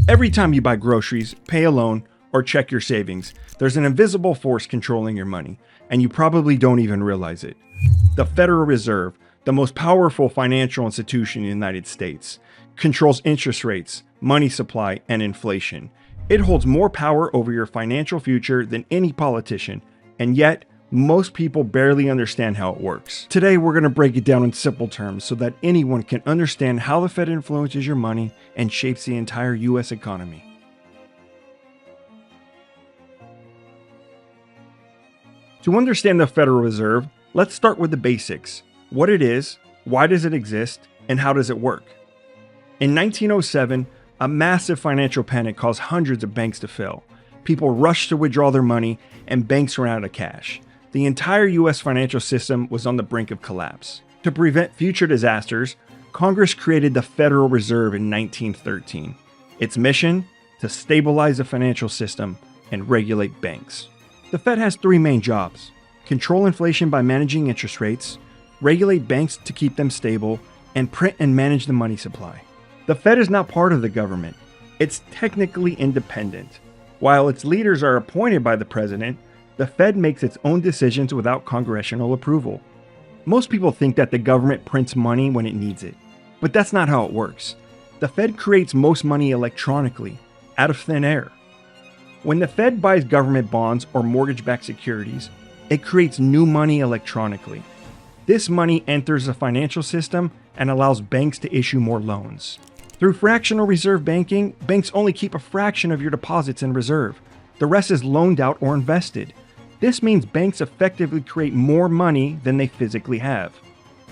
Every time you buy groceries, pay a loan, or check your savings, there's an invisible force controlling your money, and you probably don't even realize it. The Federal Reserve, the most powerful financial institution in the United States, controls interest rates, money supply, and inflation. It holds more power over your financial future than any politician, and yet, most people barely understand how it works. Today, we're going to break it down in simple terms so that anyone can understand how the Fed influences your money and shapes the entire US economy. To understand the Federal Reserve, let's start with the basics. What it is, why does it exist, and how does it work? In 1907, a massive financial panic caused hundreds of banks to fail. People rushed to withdraw their money, and banks ran out of cash. The entire US financial system was on the brink of collapse. To prevent future disasters, Congress created the Federal Reserve in 1913. Its mission? To stabilize the financial system and regulate banks. The Fed has three main jobs: control inflation by managing interest rates, regulate banks to keep them stable, and print and manage the money supply. The Fed is not part of the government. It's technically independent. While its leaders are appointed by the president, the Fed makes its own decisions without congressional approval. Most people think that the government prints money when it needs it, but that's not how it works. The Fed creates most money electronically, out of thin air. When the Fed buys government bonds or mortgage-backed securities, it creates new money electronically. This money enters the financial system and allows banks to issue more loans. Through fractional reserve banking, banks only keep a fraction of your deposits in reserve. The rest is loaned out or invested. This means banks effectively create more money than they physically have.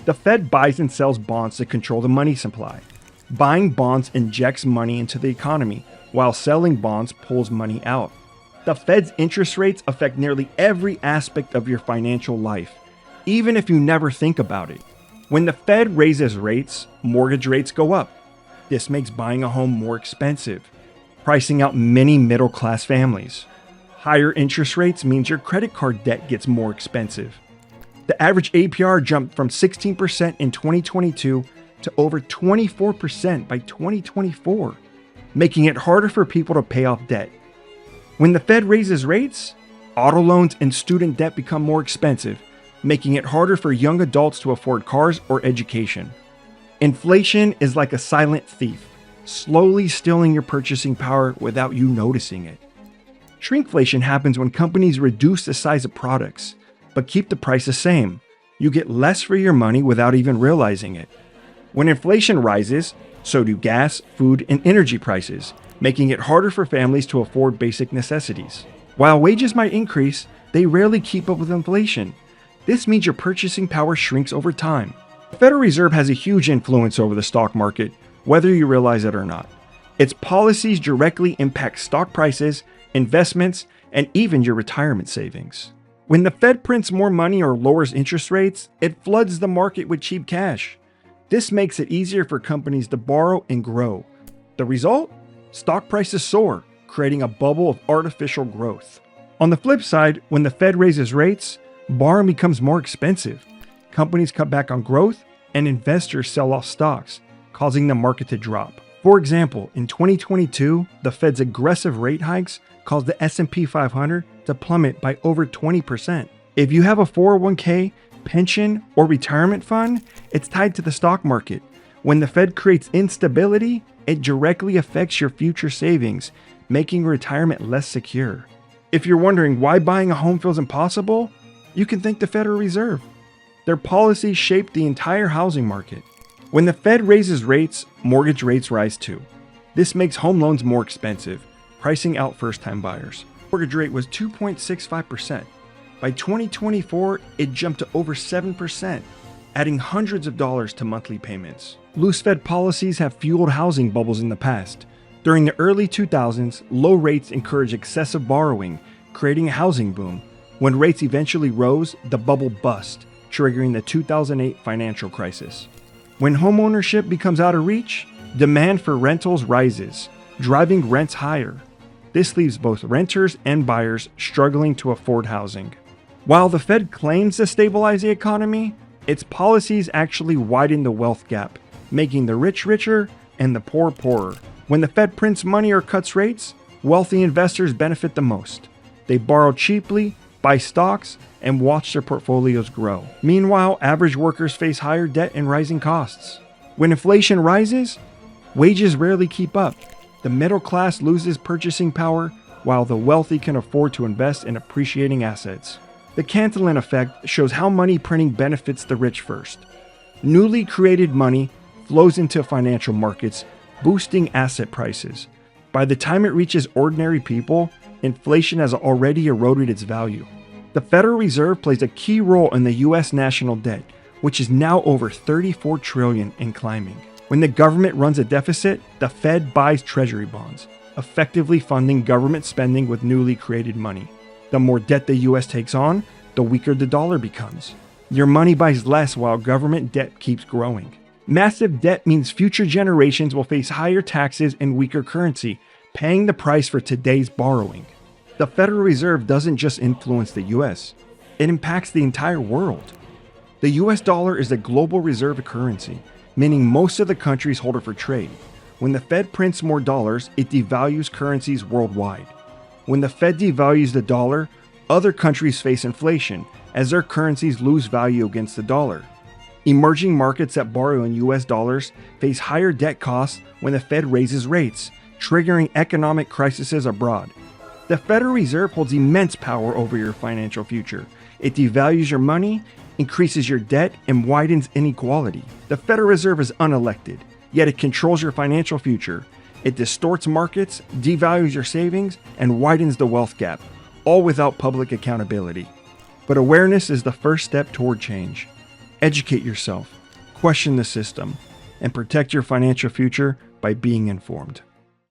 The Fed buys and sells bonds to control the money supply. Buying bonds injects money into the economy, while selling bonds pulls money out. The Fed's interest rates affect nearly every aspect of your financial life, even if you never think about it. When the Fed raises rates, mortgage rates go up. This makes buying a home more expensive, pricing out many middle-class families. Higher interest rates means your credit card debt gets more expensive. The average APR jumped from 16% in 2022 to over 24% by 2024, making it harder for people to pay off debt. When the Fed raises rates, auto loans and student debt become more expensive, making it harder for young adults to afford cars or education. Inflation is like a silent thief, slowly stealing your purchasing power without you noticing it. Shrinkflation happens when companies reduce the size of products, but keep the price the same. You get less for your money without even realizing it. When inflation rises, so do gas, food, and energy prices, making it harder for families to afford basic necessities. While wages might increase, they rarely keep up with inflation. This means your purchasing power shrinks over time. The Federal Reserve has a huge influence over the stock market, whether you realize it or not. Its policies directly impact stock prices, investments, and even your retirement savings. When the Fed prints more money or lowers interest rates, it floods the market with cheap cash. This makes it easier for companies to borrow and grow. The result? Stock prices soar, creating a bubble of artificial growth. On the flip side, when the Fed raises rates, borrowing becomes more expensive. Companies cut back on growth, and investors sell off stocks, causing the market to drop. For example, in 2022, the Fed's aggressive rate hikes caused the S&P 500 to plummet by over 20%. If you have a 401k, pension, or retirement fund, it's tied to the stock market. When the Fed creates instability, it directly affects your future savings, making retirement less secure. If you're wondering why buying a home feels impossible, you can thank the Federal Reserve. Their policies shape the entire housing market. When the Fed raises rates, mortgage rates rise too. This makes home loans more expensive, pricing out first-time buyers. Mortgage rate was 2.65%. By 2024, it jumped to over 7%, adding hundreds of dollars to monthly payments. Loose Fed policies have fueled housing bubbles in the past. During the early 2000s, low rates encouraged excessive borrowing, creating a housing boom. When rates eventually rose, the bubble bust, triggering the 2008 financial crisis. When homeownership becomes out of reach, demand for rentals rises, driving rents higher. This leaves both renters and buyers struggling to afford housing. While the Fed claims to stabilize the economy, its policies actually widen the wealth gap, making the rich richer and the poor poorer. When the Fed prints money or cuts rates, wealthy investors benefit the most. They borrow cheaply, buy stocks, and watch their portfolios grow. Meanwhile, average workers face higher debt and rising costs. When inflation rises, wages rarely keep up. The middle class loses purchasing power, while the wealthy can afford to invest in appreciating assets. The Cantillon effect shows how money printing benefits the rich first. Newly created money flows into financial markets, boosting asset prices. By the time it reaches ordinary people, inflation has already eroded its value. The Federal Reserve plays a key role in the U.S. national debt, which is now over $34 trillion and climbing. When the government runs a deficit, the Fed buys treasury bonds, effectively funding government spending with newly created money. The more debt the U.S. takes on, the weaker the dollar becomes. Your money buys less while government debt keeps growing. Massive debt means future generations will face higher taxes and weaker currency, paying the price for today's borrowing. The Federal Reserve doesn't just influence the U.S., it impacts the entire world. The U.S. dollar is a global reserve currency, meaning most of the countries hold it for trade. When the Fed prints more dollars, it devalues currencies worldwide. When the Fed devalues the dollar, other countries face inflation as their currencies lose value against the dollar. Emerging markets that borrow in U.S. dollars face higher debt costs when the Fed raises rates, triggering economic crises abroad. The Federal Reserve holds immense power over your financial future. It devalues your money, increases your debt, and widens inequality. The Federal Reserve is unelected, yet it controls your financial future. It distorts markets, devalues your savings, and widens the wealth gap, all without public accountability. But awareness is the first step toward change. Educate yourself, question the system, and protect your financial future by being informed.